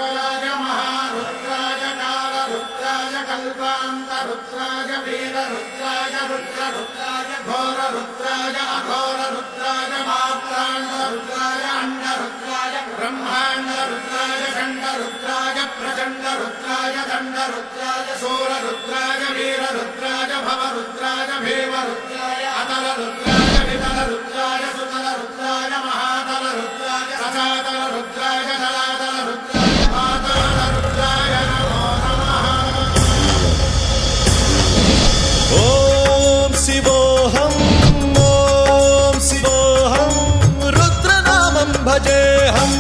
रुद्राय महारुद्राय कालरुद्राय कल्पान्तरुद्राय वीररुद्राय रुद्ररुद्राय घोररुद्राय अघोररुद्राय मात्राण्डरुद्राय अण्डरुद्राय ब्रह्माण्डरुद्राय खण्डरुद्राय प्रचण्डरुद्राय दण्डरुद्राय शूररुद्राय वीररुद्राय भवरुद्राय भीमरुद्राय अतलरुद्राय वितलरुद्राय सुतलरुद्राय महातलरुद्राय सचातलरुद्राय जलातलरुद्राय पातालरुद्राय नमो नमः। ॐ शिवोऽहं रुद्रनामं भजेऽहम्।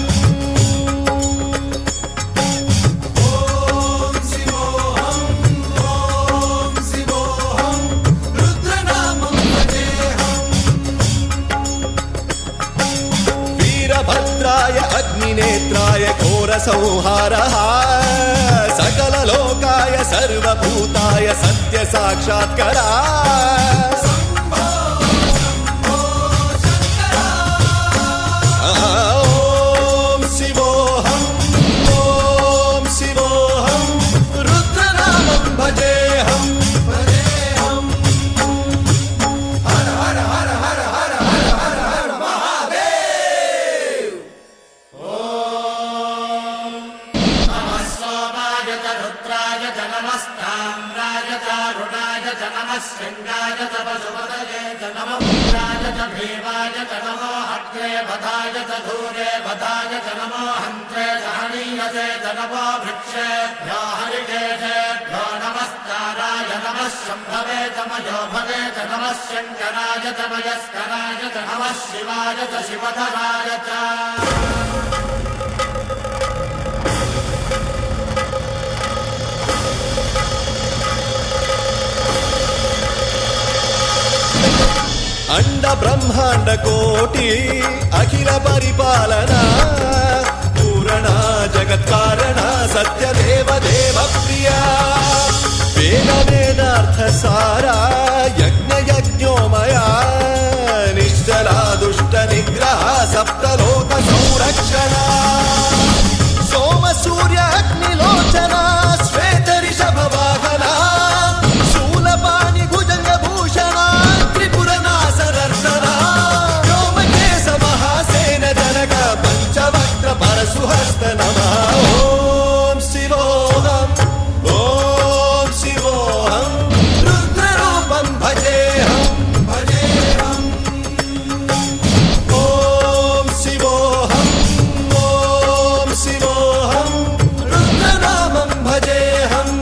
भद्राय अग्निनेत्राय घोरसंहारः सकललोकाय सर्वभूताय सत्यसाक्षात्करा। ॐ शिवोऽहं रुद्रनामं भजेऽहम्। शृंगाय च पशुपतये च नमो रुद्राय च भीमाय च नमो अग्रे वधाय च धूरे वधाय च नमो हन्त्रे च हनीयसे च नमो वृक्षेभ्यो हरिकेशेभ्यो नमस्काराय नमः शम्भवे च मयो भवे च नमः शङ्कराय च मयस्कराय च नमः शिवाय च शिवधराय च। अंड ब्रह्मांड कोटि अखिल परिपालना पूरणा जगत्कारणा सत्यदेव देव प्रिया वेद वेदार्थ सारा यज्ञ यज्ञोमया निश्चला दुष्ट निग्रह सप्तलोक संरक्षणा सोम सूर्य अग्निलोचना श्वेत ऋषभ वाहना शूलपाणि भुजंग भूषणा पंचवक्त्र परशुहस्त नमः। ॐ शिवोऽहं रुद्ररूपं भजेऽहम्। ॐ शिवोऽहं रुद्रनामं भजेऽहम्।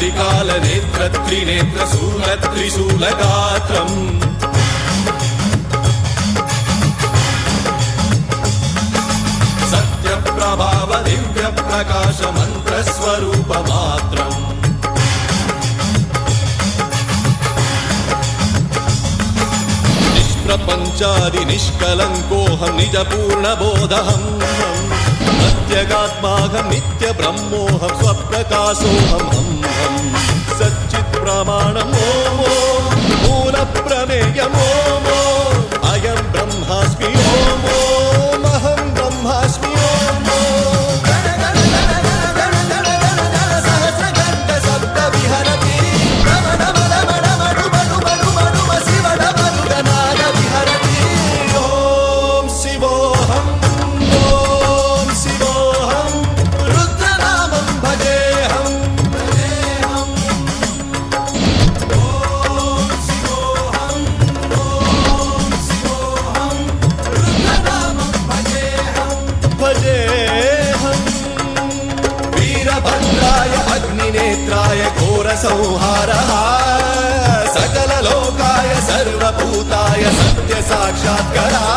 त्रिकालनेत्र त्रिनेत्र शूल त्रिशूलगात्रम् सत्यप्रभाव दिव्य प्रकाश मंत्र स्वरूप मात्रम् निष्प्रपंचादि निष्कलंकोऽहं निज पूर्ण बोधहम् सत्यगात्माहं नित्य ब्रह्मोऽहं स्वप्रकाशोऽहम् सच्चित् प्रमाणम् ॐ मूल प्रमेयम् ॐ अयं ब्रह्मास्मि ॐ अहं ब्रह्मास्मि ॐ सहस्रगण्ड शब्द विहरति शिवडमरुगनाद विहरति। ॐ शिवोऽहं रुद्रनामं भजेऽहम्। संहारः सकललोकाय सर्वभूताय सत्य साक्षात्करः